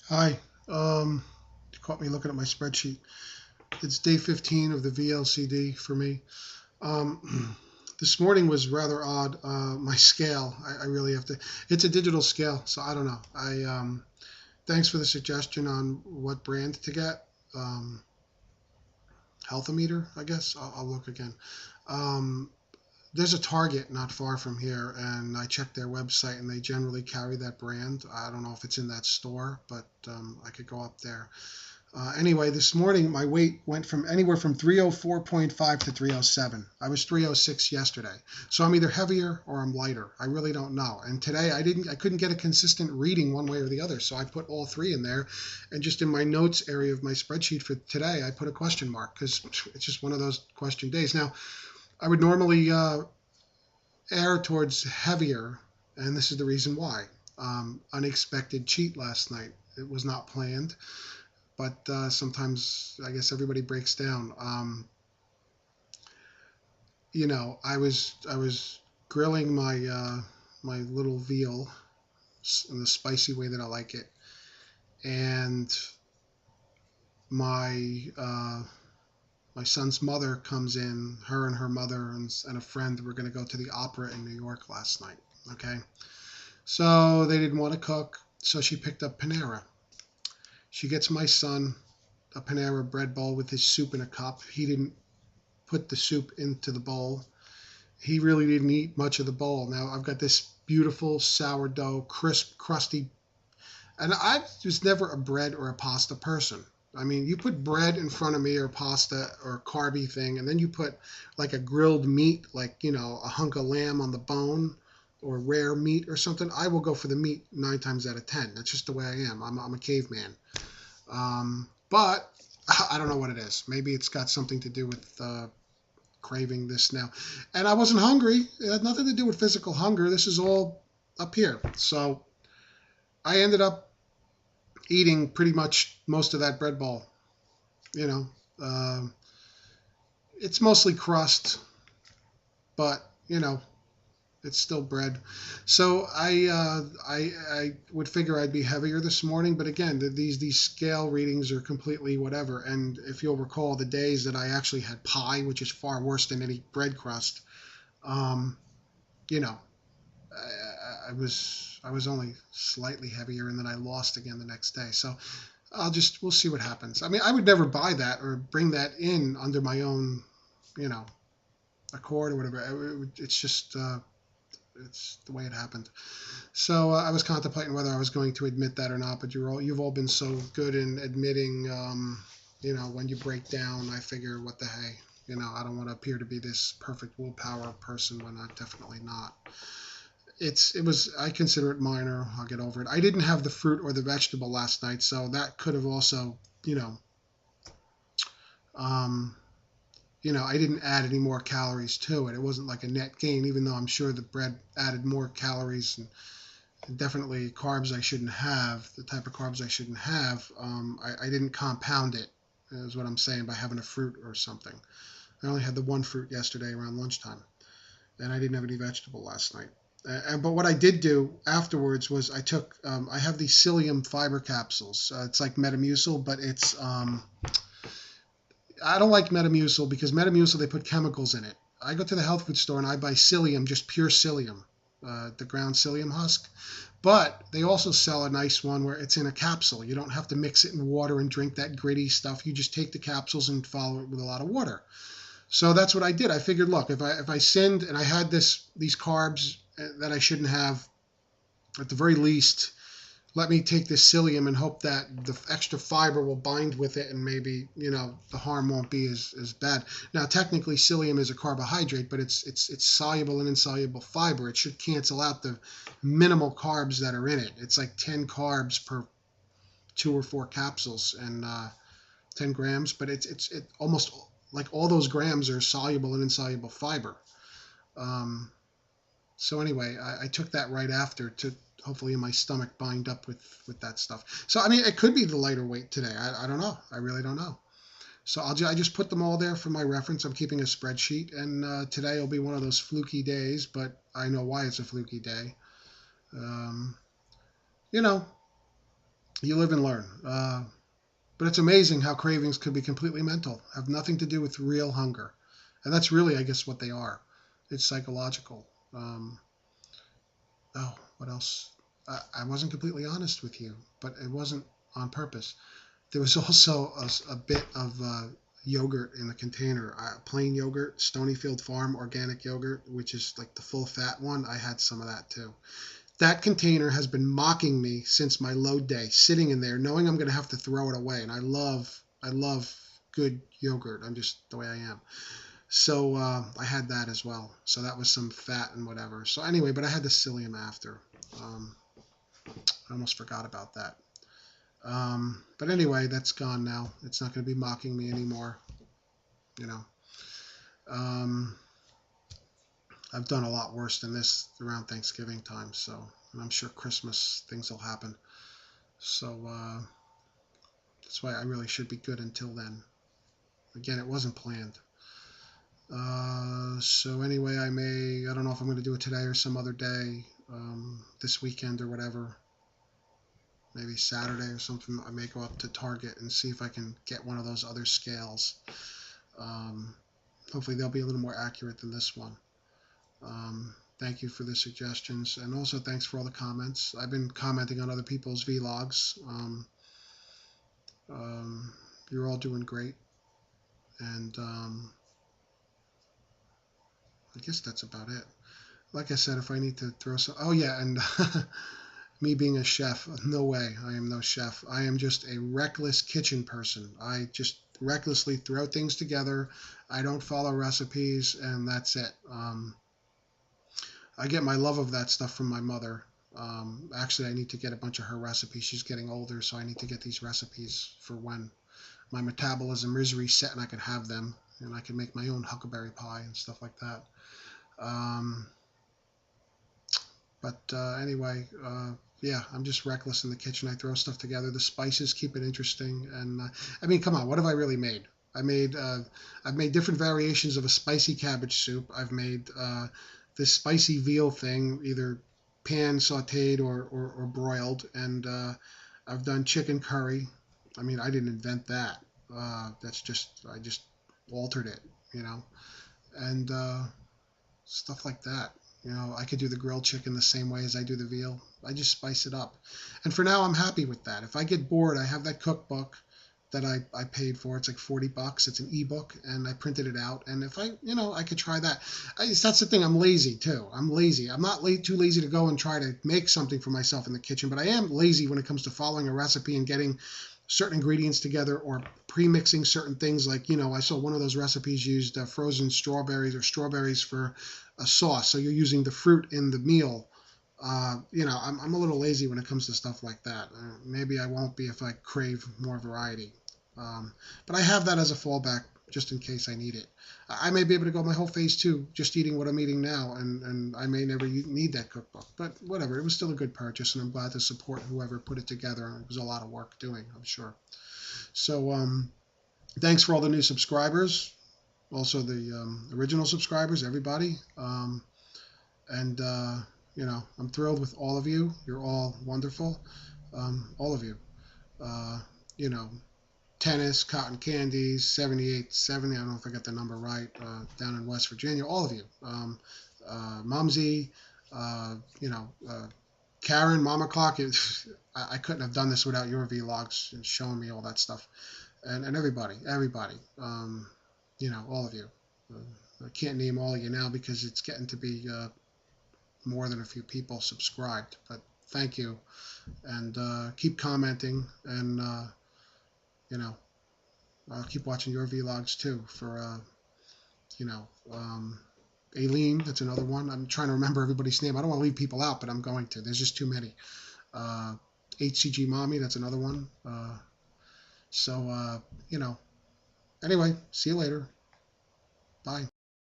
Hi. You caught me looking at my spreadsheet. It's day 15 of the VLCD for me. This morning was rather odd. My scale, I really have to. It's a digital scale, so I don't know. Thanks for the suggestion on what brand to get. Um, Healthometer, I guess. I'll look again. Um, there's a Target not far from here, and I checked their website, and they generally carry that brand. I don't know if it's in that store, but I could go up there. Anyway, this morning my weight went from anywhere from 304.5 to 307. I was 306 yesterday. So I'm either heavier or I'm lighter. I really don't know. And today I couldn't get a consistent reading one way or the other. So I put all three in there. And just in my notes area of my spreadsheet for today, I put a question mark because it's just one of those question days. Now, I would normally err towards heavier, and this is the reason why. Unexpected cheat last night. It was not planned, but sometimes I guess everybody breaks down. I was grilling my little veal in the spicy way that I like it, and my my son's mother comes in. Her and her mother and a friend were going to go to the opera in New York last night. Okay, so they didn't want to cook, so she picked up Panera. She gets my son a Panera bread bowl with his soup in a cup. He didn't put the soup into the bowl. He really didn't eat much of the bowl. Now I've got this beautiful sourdough, crisp, crusty, and I was never a bread or a pasta person. I mean, you put bread in front of me or pasta or carby thing, and then you put like a grilled meat, like, a hunk of lamb on the bone or rare meat or something. I will go for the meat 9 times out of 10. That's just the way I am. I'm a caveman. But I don't know what it is. Maybe it's got something to do with craving this now. And I wasn't hungry. It had nothing to do with physical hunger. This is all up here. So I ended up eating pretty much most of that bread bowl. You know, uh, it's mostly crust, but it's still bread. So I would figure I'd be heavier this morning, but again, these scale readings are completely whatever. And if you'll recall the days that I actually had pie, which is far worse than any bread crust, um, you know, I was only slightly heavier, and then I lost again the next day. So we'll see what happens. I mean, I would never buy that or bring that in under my own, you know, accord or whatever. It's just it's the way it happened. So I was contemplating whether I was going to admit that or not. But you've all been so good in admitting, when you break down. I figure, what the hey, I don't want to appear to be this perfect willpower person when I'm definitely not. I consider it minor. I'll get over it. I didn't have the fruit or the vegetable last night, so that could have also, um, I didn't add any more calories to it. It wasn't like a net gain, even though I'm sure the bread added more calories and definitely carbs I shouldn't have, the type of carbs I shouldn't have. I didn't compound it, is what I'm saying, by having a fruit or something. I only had the one fruit yesterday around lunchtime, and I didn't have any vegetable last night. But what I did do afterwards was I have these psyllium fiber capsules. It's like Metamucil, but I don't like Metamucil because Metamucil, they put chemicals in it. I go to the health food store and I buy psyllium, just pure psyllium, the ground psyllium husk. But they also sell a nice one where it's in a capsule. You don't have to mix it in water and drink that gritty stuff. You just take the capsules and follow it with a lot of water. So that's what I did. I figured, look, if I sinned and I had these carbs that I shouldn't have, at the very least, let me take this psyllium and hope that the extra fiber will bind with it, and maybe the harm won't be as bad. Now, technically, psyllium is a carbohydrate, but it's soluble in insoluble fiber. It should cancel out the minimal carbs that are in it. It's like 10 carbs per 2 or 4 capsules, and 10 grams, but it almost like all those grams are soluble in insoluble fiber. Um, so anyway, I took that right after to hopefully in my stomach bind up with that stuff. So I mean, it could be the lighter weight today. I don't know. I really don't know. So I just put them all there for my reference. I'm keeping a spreadsheet, and today will be one of those fluky days, but I know why it's a fluky day. Um, you know, You live and learn. But it's amazing how cravings could be completely mental, have nothing to do with real hunger. And that's really, I guess, what they are. It's psychological. What else? I wasn't completely honest with you, but it wasn't on purpose. There was also a bit of yogurt in the container, plain yogurt, Stonyfield Farm organic yogurt, which is like the full fat one. I had some of that too. That container has been mocking me since my load day, sitting in there, knowing I'm going to have to throw it away. And I love good yogurt. I'm just the way I am. So I had that as well. So that was some fat and whatever. So anyway, but I had the psyllium after. I almost forgot about that. But anyway, that's gone now. It's not going to be mocking me anymore. You know, um, I've done a lot worse than this around Thanksgiving time. So, and I'm sure Christmas things will happen. So that's why I really should be good until then. Again, it wasn't planned. So anyway, I don't know if I'm going to do it today or some other day, this weekend or whatever. Maybe Saturday or something. I may go up to Target and see if I can get one of those other scales. Um, Hopefully they'll be a little more accurate than this one. Thank you for the suggestions, and also thanks for all the comments. I've been commenting on other people's vlogs. You're all doing great, and I guess that's about it. Like I said, if I need to throw some, oh yeah, and me being a chef, no way, I am no chef. I am just a reckless kitchen person. I just recklessly throw things together. I don't follow recipes, and that's it. I get my love of that stuff from my mother. Actually, I need to get a bunch of her recipes. She's getting older, so I need to get these recipes for when my metabolism is reset and I can have them, and I can make my own huckleberry pie and stuff like that. Um, but anyway, yeah, I'm just reckless in the kitchen. I throw stuff together. The spices keep it interesting, and I mean, come on, what have I really made? I've made different variations of a spicy cabbage soup. I've made this spicy veal thing, either pan sautéed or broiled, and I've done chicken curry. I mean, I didn't invent that. That's just I just altered it, you know, and stuff like that. You know, I could do the grilled chicken the same way as I do the veal. I just spice it up. And for now, I'm happy with that. If I get bored, I have that cookbook that I paid for. It's like $40. It's an ebook, and I printed it out. And if I could try that. That's the thing. I'm lazy too. I'm lazy. I'm not too lazy to go and try to make something for myself in the kitchen, but I am lazy when it comes to following a recipe and getting certain ingredients together or pre-mixing certain things. Like, I saw one of those recipes used frozen strawberries or strawberries for a sauce. So you're using the fruit in the meal. I'm a little lazy when it comes to stuff like that. Maybe I won't be if I crave more variety. But I have that as a fallback just in case I need it. I may be able to go my whole phase 2 just eating what I'm eating now, and I may never need that cookbook. But whatever, it was still a good purchase, and I'm glad to support whoever put it together. It was a lot of work doing, I'm sure. So thanks for all the new subscribers, also the original subscribers, everybody. And I'm thrilled with all of you. You're all wonderful, all of you. You know, Tennis, Cotton Candies, 7870, I don't know if I got the number right, down in West Virginia, all of you. Mumsy, Karen, Mama Clock. I couldn't have done this without your vlogs and showing me all that stuff. And everybody, all of you. I can't name all of you now because it's getting to be more than a few people subscribed, but thank you. And keep commenting, and I'll keep watching your vlogs too for Aileen, that's another one. I'm trying to remember everybody's name. I don't want to leave people out, but I'm going to. There's just too many. HCG Mommy, that's another one. Anyway, see you later. Bye.